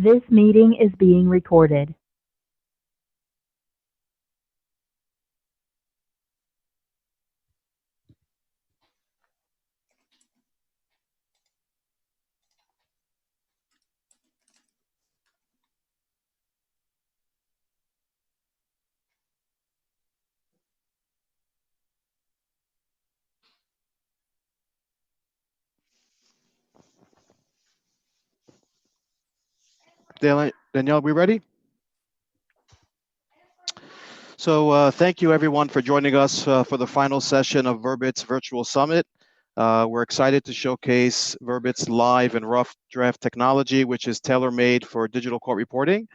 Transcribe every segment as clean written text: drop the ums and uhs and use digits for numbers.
This meeting is being recorded. Danielle, we ready? So thank you everyone for joining us for the final session of Verbit's virtual summit. We're excited to showcase Verbit's live and rough draft technology, which is tailor-made for digital court reporting.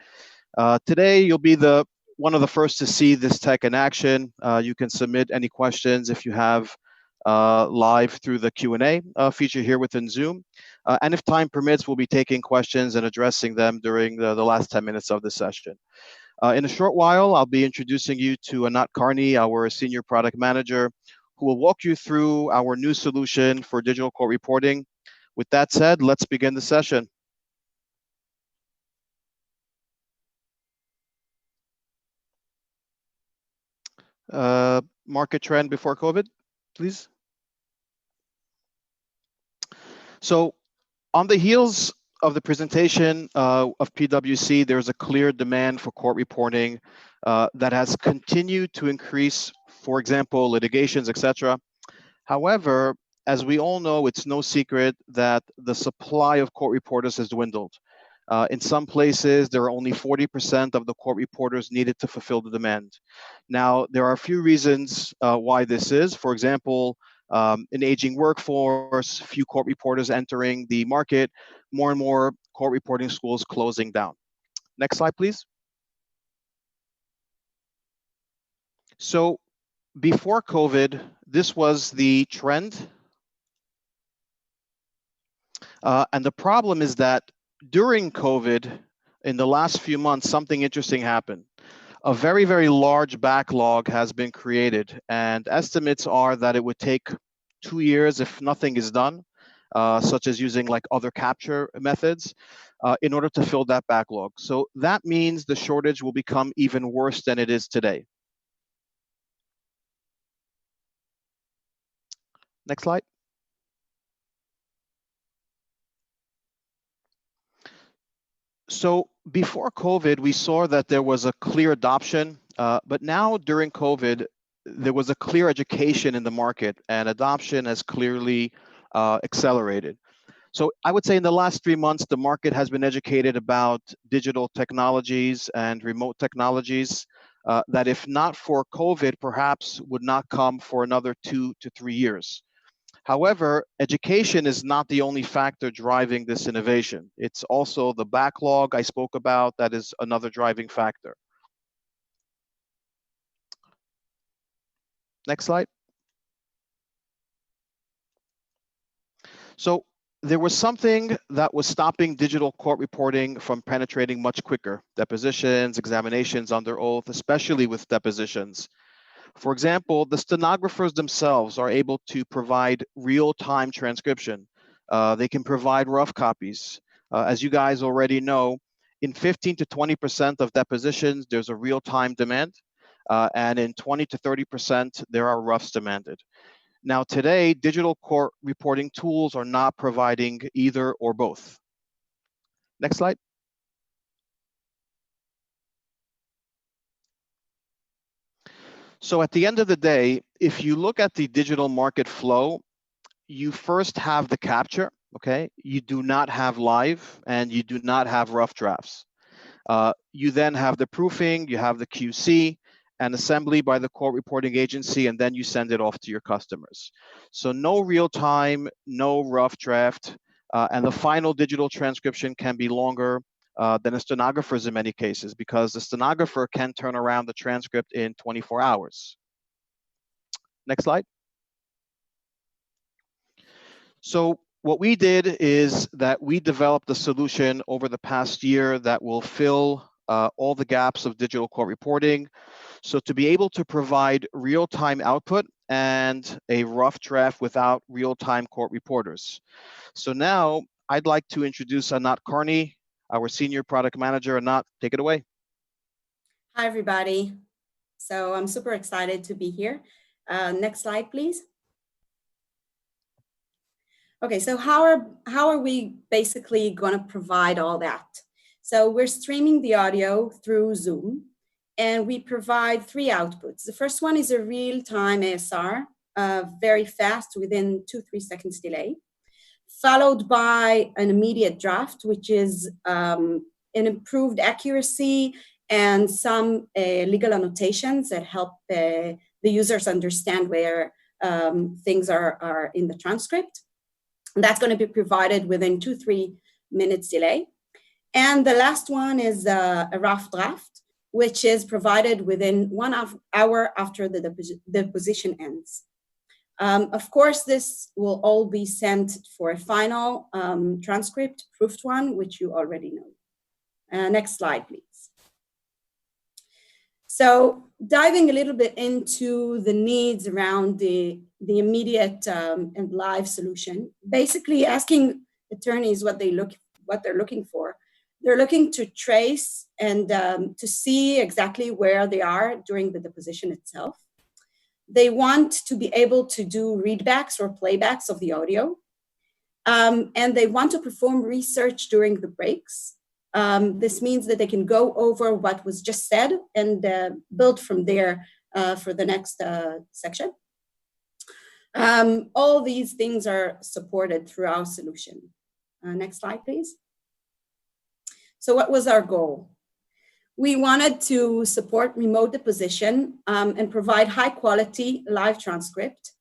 Today, you'll be one of the first to see this tech in action. You can submit any questions if you have live through the Q&A feature here within Zoom. And if time permits, we'll be taking questions and addressing them during the last 10 minutes of the session. In a short while, I'll be introducing you to Anat Carney, our Senior Product Manager, who will walk you through our new solution for digital court reporting. With that said, let's begin the session. Market trend before COVID, please. So on the heels of the presentation of PwC, there's a clear demand for court reporting that has continued to increase, for example, litigations, etc. However, as we all know, it's no secret that the supply of court reporters has dwindled. In some places, there are only 40% of the court reporters needed to fulfill the demand. Now, there are a few reasons why this is. For example, an aging workforce, few court reporters entering the market, more and more court reporting schools closing down. Next slide, please. So before COVID, this was the trend. And the problem is that during COVID, in the last few months, something interesting happened. A very, very large backlog has been created, and estimates are that it would take 2 years if nothing is done, such as using like other capture methods, in order to fill that backlog. So that means the shortage will become even worse than it is today. Next slide. So before COVID, we saw that there was a clear adoption, but now during COVID, there was a clear education in the market, and adoption has clearly accelerated. So I would say in the last 3 months, the market has been educated about digital technologies and remote technologies that if not for COVID, perhaps would not come for another 2 to 3 years. However, education is not the only factor driving this innovation. It's also the backlog I spoke about that is another driving factor. Next slide. So there was something that was stopping digital court reporting from penetrating much quicker: depositions, examinations under oath, especially with depositions. For example, the stenographers themselves are able to provide real-time transcription. They can provide rough copies. As you guys already know, in 15 to 20% of depositions, there's a real-time demand, and in 20 to 30%, there are roughs demanded. Now today, digital court reporting tools are not providing either or both. Next slide. So at the end of the day, if you look at the digital market flow, you first have the capture, okay? You do not have live, and you do not have rough drafts. You then have the proofing, you have the QC, and assembly by the court reporting agency, and then you send it off to your customers. So no real time, no rough draft, and the final digital transcription can be longer than a stenographer's in many cases, because the stenographer can turn around the transcript in 24 hours. Next slide. So what we did is that we developed a solution over the past year that will fill all the gaps of digital court reporting. So to be able to provide real-time output and a rough draft without real-time court reporters. So now I'd like to introduce Anat Carney, our Senior Product Manager. Anat, take it away. Hi, everybody. So I'm super excited to be here. Next slide, please. Okay, so how are we basically going to provide all that? So we're streaming the audio through Zoom, and we provide 3 outputs. The first one is a real-time ASR, very fast, within 2-3 seconds delay, followed by an immediate draft, which is an improved accuracy and some legal annotations that help the users understand where things are in the transcript. And that's going to be provided within 2-3 minutes delay. And the last one is a rough draft, which is provided within 1 hour after the deposition ends. Of course, this will all be sent for a final transcript, proofed one, which you already know. Next slide, please. So diving a little bit into the needs around the immediate and live solution, basically asking attorneys what they're looking for. They're looking to trace and to see exactly where they are during the deposition itself. They want to be able to do readbacks or playbacks of the audio. And they want to perform research during the breaks. This means that they can go over what was just said and build from there for the next section. All these things are supported through our solution. Next slide, please. So what was our goal? We wanted to support remote deposition and provide high quality live transcript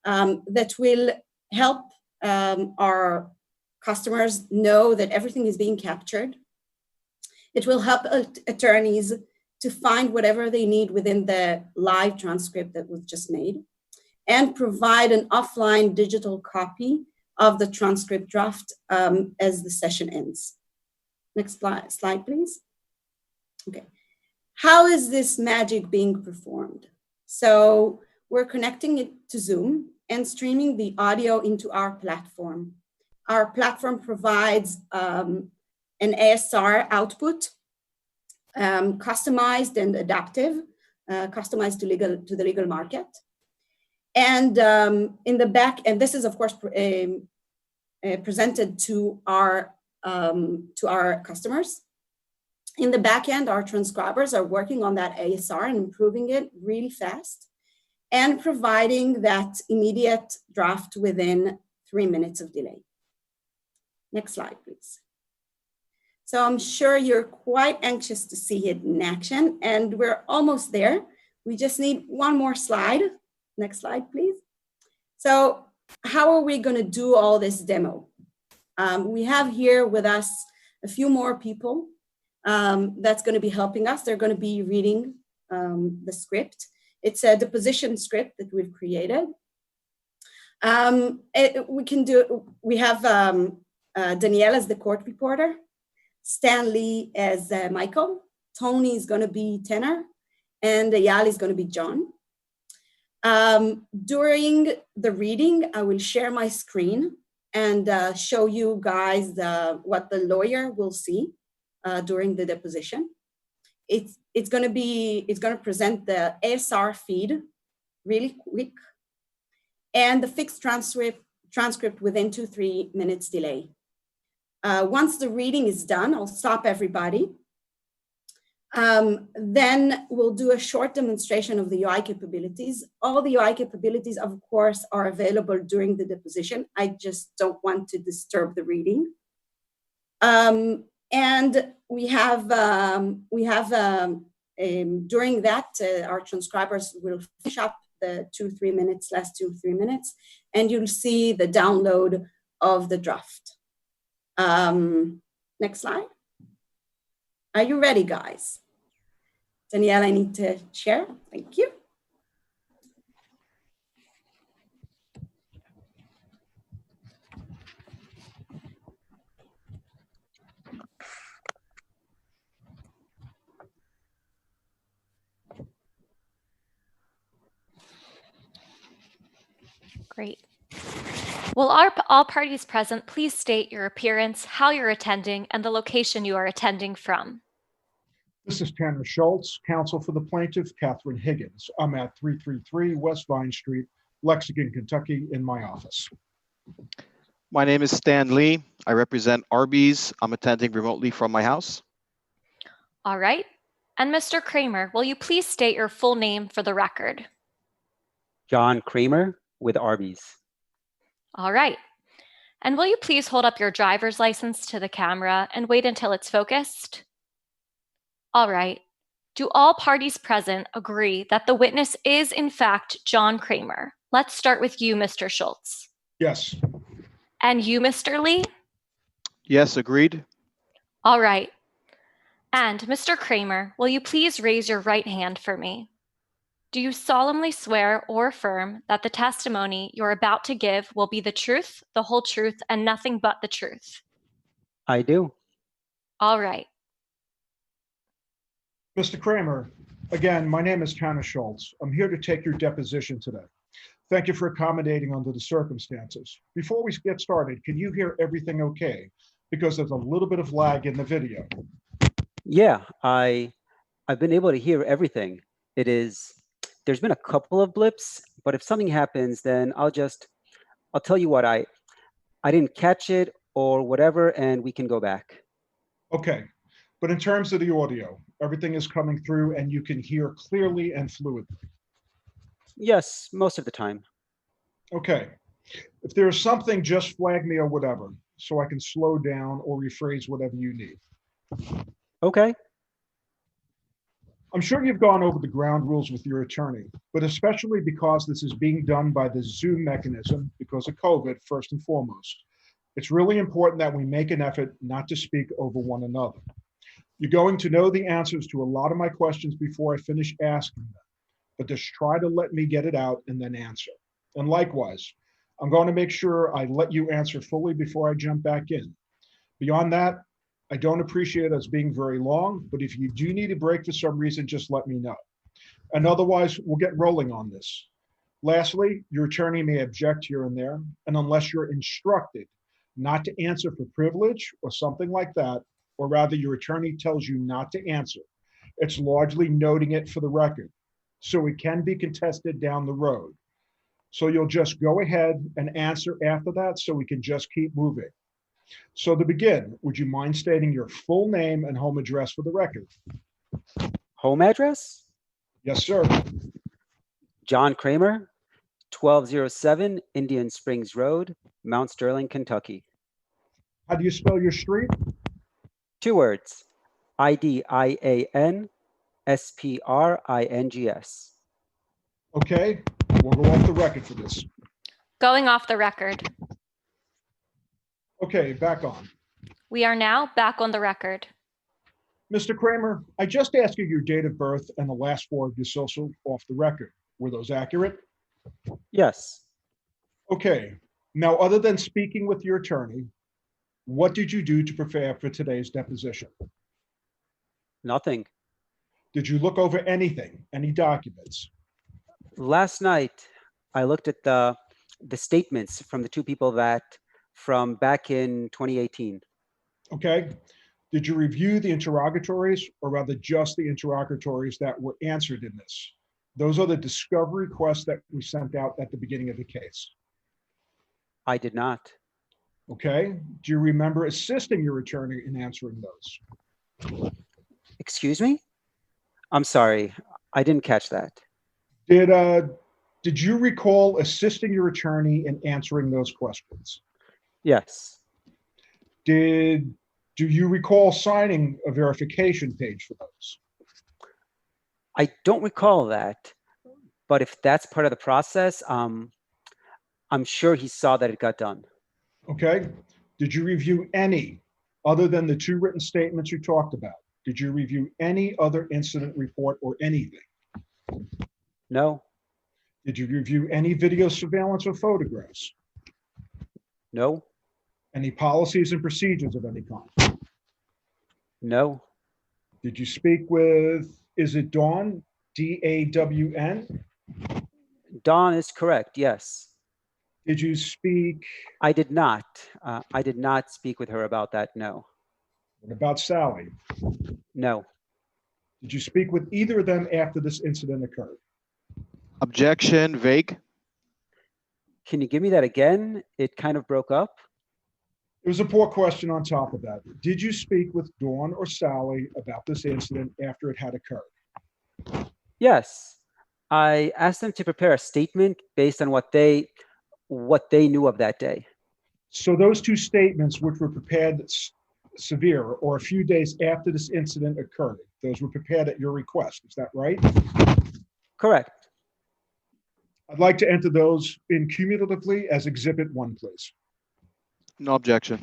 that will help our customers know that everything is being captured. It will help attorneys to find whatever they need within the live transcript that was just made, and provide an offline digital copy of the transcript draft as the session ends. Next slide, please. Okay, how is this magic being performed? So we're connecting it to Zoom and streaming the audio into our platform. Our platform provides an ASR output, customized and adaptive, customized to the legal market. And in the back, and this is of course presented to our customers. In the back end, our transcribers are working on that ASR and improving it really fast and providing that immediate draft within 3 minutes of delay. Next slide, please. So I'm sure you're quite anxious to see it in action, and we're almost there. We just need one more slide. Next slide, please. So how are we going to do all this demo? We have here with us a few more people that's going to be helping us. They're going to be reading the script. It's a deposition script that we've created. We have Danielle as the court reporter, Stanley as Michael, Tony is going to be Tanner, and Eyal is going to be John. During the reading, I will share my screen and show you guys what the lawyer will see during the deposition. It's going to present the ASR feed really quick and the fixed transcript within 2-3 minutes delay. Once the reading is done, I'll stop everybody. Then we'll do a short demonstration of the UI capabilities. All the UI capabilities, of course, are available during the deposition. I just don't want to disturb the reading. And we have during that, our transcribers will finish up the 2-3 minutes, last 2-3 minutes, and you'll see the download of the draft. Next slide. Are you ready, guys? Danielle, I need to share. Thank you. Great. Will all parties present please state your appearance, how you're attending, and the location you are attending from? This is Tanner Schultz, counsel for the plaintiff, Catherine Higgins. I'm at 333 West Vine Street, Lexington, Kentucky, in my office. My name is Stan Lee. I represent Arby's. I'm attending remotely from my house. All right. And Mr. Kramer, will you please state your full name for the record? John Kramer with Arby's. All right. And will you please hold up your driver's license to the camera and wait until it's focused? All right. Do all parties present agree that the witness is, in fact, John Kramer? Let's start with you, Mr. Schultz. Yes. And you, Mr. Lee? Yes, agreed. All right. And Mr. Kramer, will you please raise your right hand for me? Do you solemnly swear or affirm that the testimony you're about to give will be the truth, the whole truth, and nothing but the truth? I do. All right. Mr. Kramer, again, my name is Tanner Schultz. I'm here to take your deposition today. Thank you for accommodating under the circumstances. Before we get started, can you hear everything okay? Because there's a little bit of lag in the video. Yeah, I've been able to hear everything. There's been a couple of blips, but if something happens, then I'll tell you what, I didn't catch it or whatever, and we can go back. Okay, but in terms of the audio, everything is coming through and you can hear clearly and fluidly. Yes, most of the time. Okay, if there's something, just flag me or whatever, so I can slow down or rephrase whatever you need. Okay. I'm sure you've gone over the ground rules with your attorney, but especially because this is being done by the Zoom mechanism because of COVID, first and foremost, it's really important that we make an effort not to speak over one another. You're going to know the answers to a lot of my questions before I finish asking them, but just try to let me get it out and then answer. And likewise, I'm going to make sure I let you answer fully before I jump back in. Beyond that, I don't appreciate us being very long, but if you do need a break for some reason, just let me know. And otherwise, we'll get rolling on this. Lastly, your attorney may object here and there, and unless you're instructed not to answer for privilege or something like that, or rather your attorney tells you not to answer, it's largely noting it for the record, so it can be contested down the road. So you'll just go ahead and answer after that so we can just keep moving. So to begin, would you mind stating your full name and home address for the record? Home address? Yes, sir. John Kramer, 1207 Indian Springs Road, Mount Sterling, Kentucky. How do you spell your street? 2 words, IDIANSPRINGS. Okay, we'll go off the record for this. Going off the record. Okay, back on. We are now back on the record. Mr. Kramer, I just asked you your date of birth and the last 4 of your social off the record. Were those accurate? Yes. Okay, now other than speaking with your attorney, what did you do to prepare for today's deposition? Nothing. Did you look over anything, any documents? Last night, I looked at the statements from the 2 people from back in 2018. Okay. Did you review the interrogatories, or rather just the interrogatories that were answered in this? Those are the discovery requests that we sent out at the beginning of the case. I did not. Okay. Do you remember assisting your attorney in answering those? Excuse me? I'm sorry. I didn't catch that. Did you recall assisting your attorney in answering those questions? Yes. Do you recall signing a verification page for those? I don't recall that, but if that's part of the process, I'm sure he saw that it got done. Okay. Did you review any, other than the 2 written statements you talked about? Did you review any other incident report or anything? No. Did you review any video surveillance or photographs? No. Any policies and procedures of any kind? No. Did you speak with, is it Dawn, D-A-W-N? Dawn is correct, yes. Did you speak? I did not. I did not speak with her about that. No. What about Sally? No. Did you speak with either of them after this incident occurred? Objection, vague. Can you give me that again? It kind of broke up. It was a poor question on top of that. Did you speak with Dawn or Sally about this incident after it had occurred? Yes. I asked them to prepare a statement based on what they knew of that day. So those two statements, which were prepared severe or a few days after this incident occurred, those were prepared at your request. Is that right? Correct. I'd like to enter those in cumulatively as Exhibit 1, please. No objection.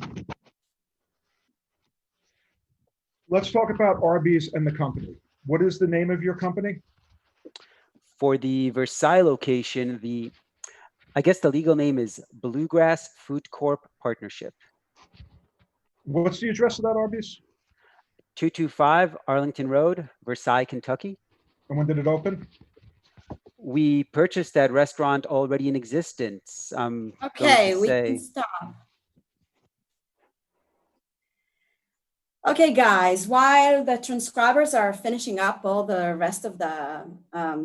Let's talk about Arby's and the company. What is the name of your company? For the Versailles location, I guess the legal name is Bluegrass Food Corp Partnership. What's the address of that Arby's? 225 Arlington Road, Versailles, Kentucky. And when did it open? We purchased that restaurant already in existence. Okay, we can stop. Okay, guys, while the transcribers are finishing up all the rest of the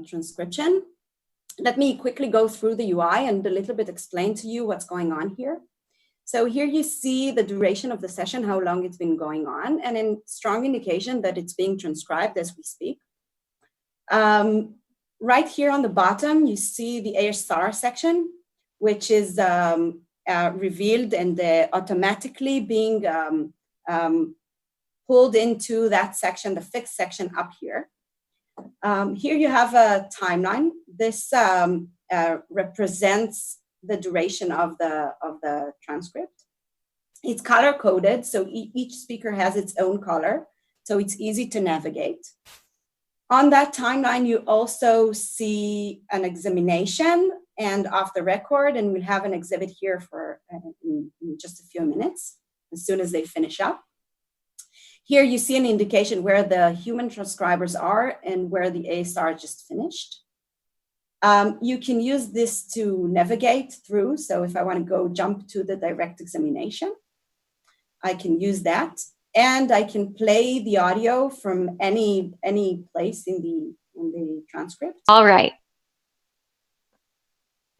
transcription, let me quickly go through the UI and a little bit explain to you what's going on here. So here you see the duration of the session, how long it's been going on, and in strong indication that it's being transcribed as we speak. Right here on the bottom, you see the ASR section, which is revealed and automatically being pulled into that section, the fixed section up here. Here you have a timeline. This represents the duration of the transcript. It's color coded, so each speaker has its own color, so it's easy to navigate. On that timeline, you also see an examination and off the record, and we'll have an exhibit here for in just a few minutes, as soon as they finish up. Here you see an indication where the human transcribers are and where the ASR just finished. You can use this to navigate through. So if I want to go jump to the direct examination, I can use that. And I can play the audio from any place in the transcript. All right.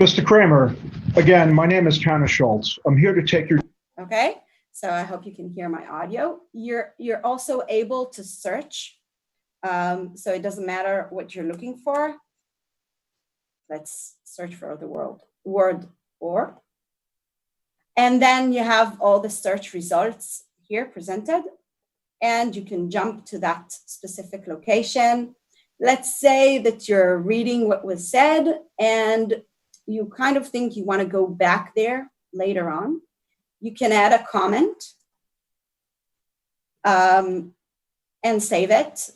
Mr. Kramer, again, my name is Tanner Schultz. I'm here to take your... Okay, so I hope you can hear my audio. You're also able to search. So it doesn't matter what you're looking for. Let's search for the word or. And then you have all the search results here presented, and you can jump to that specific location. Let's say that you're reading what was said and you kind of think you want to go back there later on. You can add a comment and save it.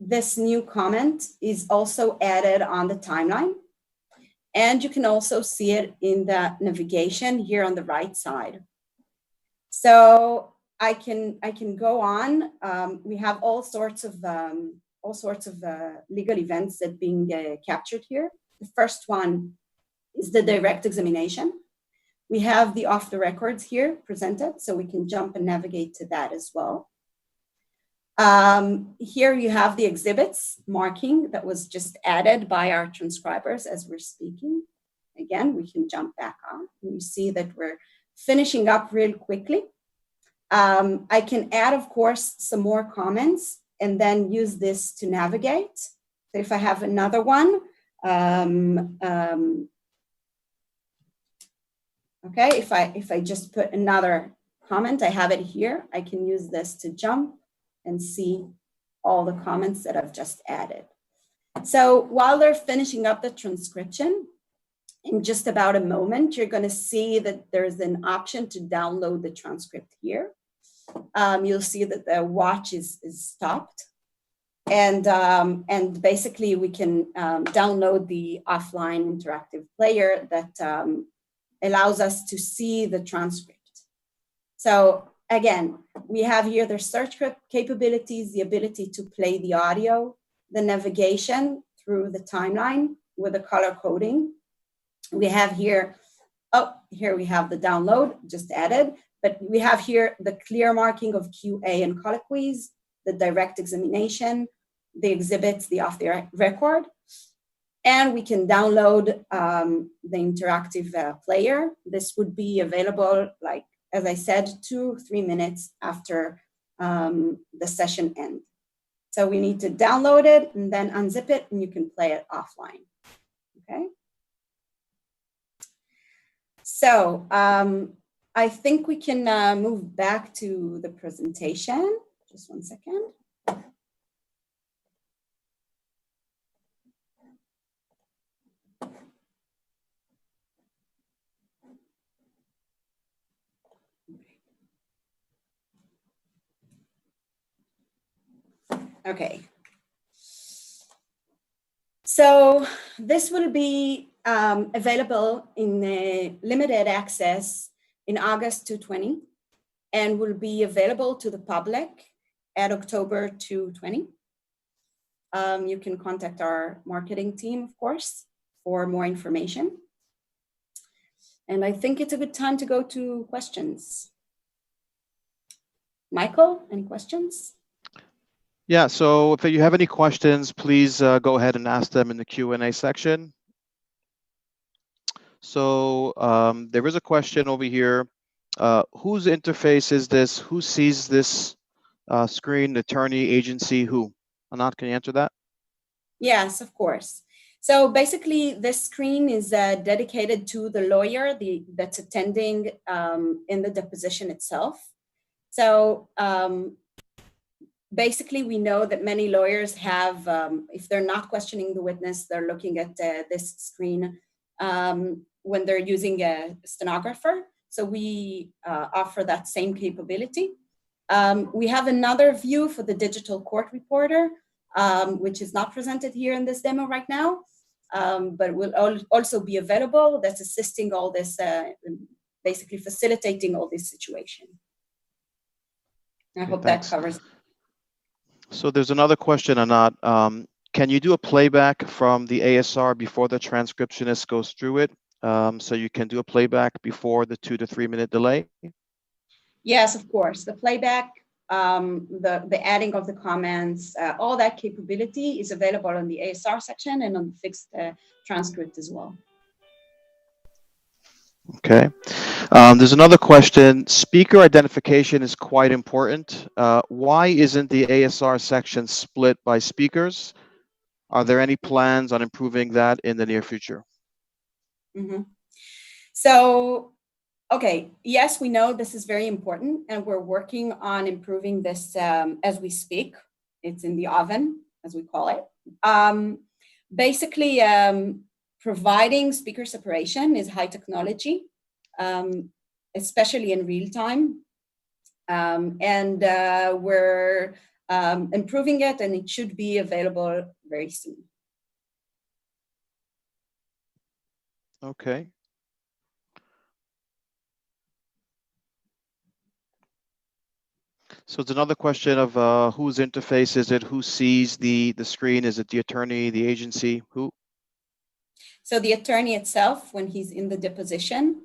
This new comment is also added on the timeline. And you can also see it in the navigation here on the right side. So I can go on. We have all sorts of legal events that being captured here. The first one is the direct examination. We have the off the records here presented, so we can jump and navigate to that as well. Here you have the exhibits marking that was just added by our transcribers as we're speaking. Again, we can jump back on. You see that we're finishing up real quickly. I can add, of course, some more comments and then use this to navigate. So if I have another one, okay, if I just put another comment, I have it here. I can use this to jump and see all the comments that I've just added. So while they're finishing up the transcription, in just about a moment, you're going to see that there's an option to download the transcript here. You'll see that the watch is stopped. And basically, we can download the offline interactive player that allows us to see the transcript. So again, we have here the search capabilities, the ability to play the audio, the navigation through the timeline with the color coding. We have here Oh, here we have the download just added, but we have here the clear marking of QA and colloquies, the direct examination, the exhibits, the off the record, and we can download the interactive player. This would be available, like, as I said, 2-3 minutes after the session end. So we need to download it and then unzip it, and you can play it offline, okay? So I think we can move back to the presentation. Just one second. Okay. So this will be available in limited access in August 2020 and will be available to the public at October 2020. You can contact our marketing team, of course, for more information. And I think it's a good time to go to questions. Michael, any questions? Yeah, so if you have any questions, please go ahead and ask them in the Q&A section. So there is a question over here. Whose interface is this? Who sees this screen? Attorney, agency, who? Anat, can you answer that? Yes, of course. So basically, this screen is dedicated to the lawyer that's attending in the deposition itself. So basically, we know that many lawyers have, if they're not questioning the witness, they're looking at this screen when they're using a stenographer. So we offer that same capability. We have another view for the digital court reporter, which is not presented here in this demo right now, but will also be available. That's assisting all this, basically facilitating all this situation. I hope thanks. that covers. So there's another question, Anat. Can you do a playback from the ASR before the transcriptionist goes through it? So you can do a playback before the 2 to 3 minute delay? Yes, of course. The playback, the adding of the comments, all that capability is available on the ASR section and on the fixed transcript as well. Okay. There's another question. Speaker identification is quite important. Why isn't the ASR section split by speakers? Are there any plans on improving that in the near future? Mm-hmm. So, okay, yes, we know this is very important, and we're working on improving this as we speak. It's in the oven, as we call it. Basically, providing speaker separation is high technology, especially in real time. And we're improving it, and it should be available very soon. Okay. So it's another question of whose interface is it? Who sees the screen? Is it the attorney, the agency? Who? So the attorney itself, when he's in the deposition,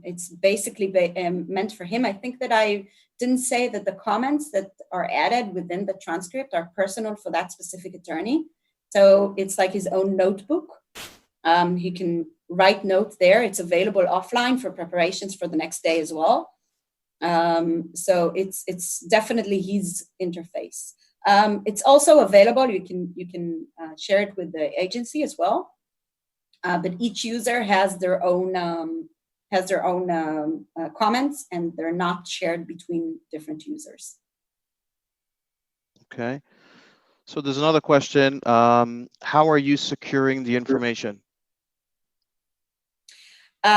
it's basically meant for him. I think that I didn't say that the comments that are added within the transcript are personal for that specific attorney. So it's like his own notebook. He can write notes there. It's available offline for preparations for the next day as well. So it's definitely his interface. It's also available. You can share it with the agency as well. But each user has their own comments, and they're not shared between different users. Okay. So there's another question. How are you securing the information? We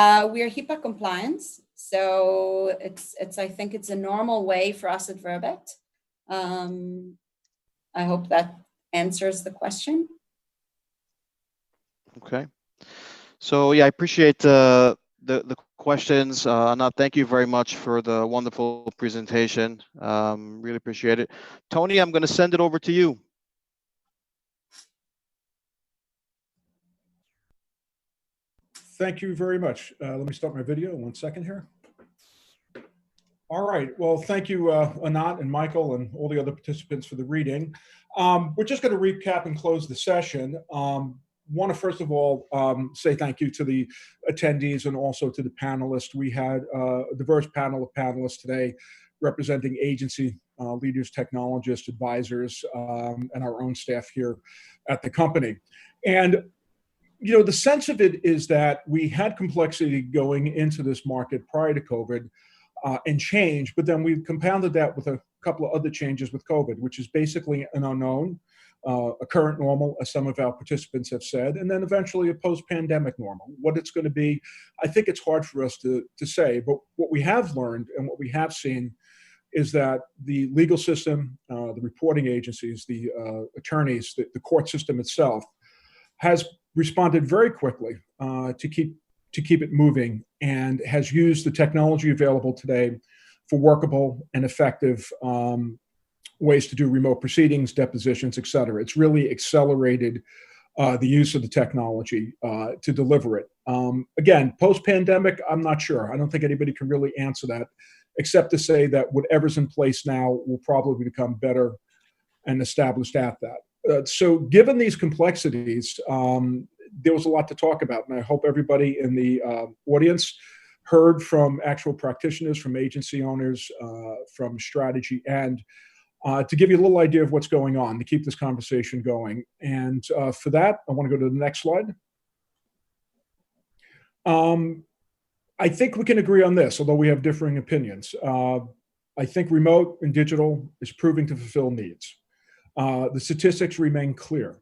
are HIPAA compliance, so it's I think it's a normal way for us at Verbit. I hope that answers the question. Okay. So yeah, I appreciate the questions. Anat, thank you very much for the wonderful presentation. Really appreciate it. Tony, I'm going to send it over to you. thank you very much. Let me start my video 1 second here. All right, well, thank you, Anat and Michael and all the other participants for the reading. We're just going to recap and close the session. Want to first of all say thank you to the attendees and also to the panelists. We had a diverse panel of panelists today representing agency leaders, technologists, advisors, and our own staff here at the company. And you know, the sense of it is that we had complexity going into this market prior to COVID and change, but then we've compounded that with a couple of other changes with COVID, which is basically an unknown, a current normal, as some of our participants have said, and then eventually a post-pandemic normal. What it's going to be, I think it's hard for us to say, but what we have learned and what we have seen is that the legal system, the reporting agencies, the attorneys, the court system itself has responded very quickly to keep it moving, and has used the technology available today for workable and effective ways to do remote proceedings, depositions, et cetera. It's really accelerated the use of the technology to deliver it. Again, post-pandemic, I'm not sure. I don't think anybody can really answer that, except to say that whatever's in place now will probably become better and established at that. So given these complexities, there was a lot to talk about, and I hope everybody in the audience heard from actual practitioners, from agency owners, from strategy, and to give you a little idea of what's going on, to keep this conversation going. And for that, I want to go to the next slide. I think we can agree on this, although we have differing opinions. I think remote and digital is proving to fulfill needs. The statistics remain clear.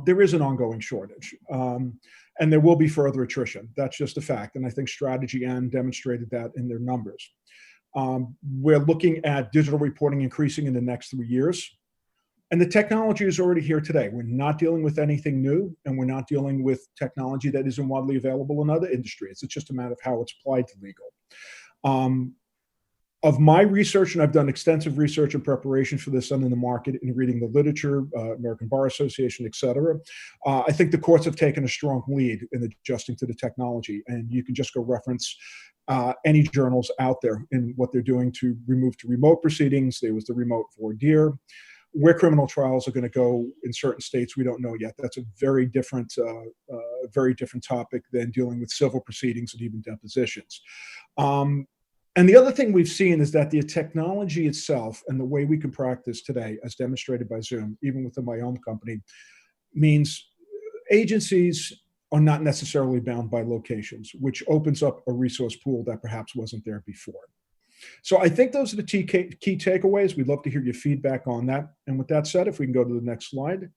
There is an ongoing shortage, and there will be further attrition. That's just a fact, and I think Strategy N demonstrated that in their numbers. We're looking at digital reporting increasing in the next 3 years, and the technology is already here today. We're not dealing with anything new, and we're not dealing with technology that isn't widely available in other industries. It's just a matter of how it's applied to legal. Of my research, and I've done extensive research and preparation for this and in the market and reading the literature, American Bar Association, et cetera, I think the courts have taken a strong lead in adjusting to the technology. And you can just go reference any journals out there in what they're doing to move to remote proceedings. There was the remote voir dire. Where criminal trials are going to go in certain states, we don't know yet. That's a very different topic than dealing with civil proceedings and even depositions. And the other thing we've seen is that the technology itself and the way we can practice today, as demonstrated by Zoom, even within my own company, means agencies are not necessarily bound by locations, which opens up a resource pool that perhaps wasn't there before. So I think those are the key takeaways. We'd love to hear your feedback on that. And with that said, if we can go to the next slide.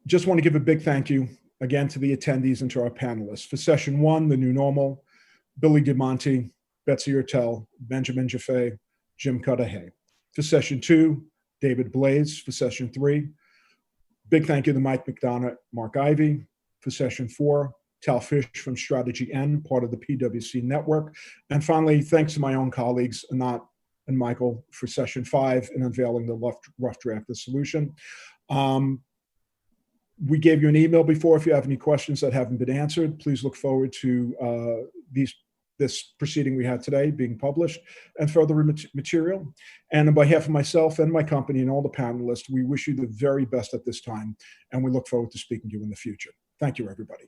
Just want to give a big thank you again to the attendees and to our panelists. For session 1, The New Normal, Billy DiMonte, Betsy Ertel, Benjamin Jaffe, Jim Cudahy. For session 2, David Blaze. For session 3, big thank you to Mike McDonough, Mark Ivey. For session 4, Tal Fish from Strategy N, part of the PwC network. And finally, thanks to my own colleagues, Anat and Michael, for session 5 in unveiling the rough draft of solution. We gave you an email before. If you have any questions that haven't been answered, please look forward to this proceeding we had today being published and further material. And on behalf of myself and my company and all the panelists, we wish you the very best at this time, and we look forward to speaking to you in the future. Thank you, everybody.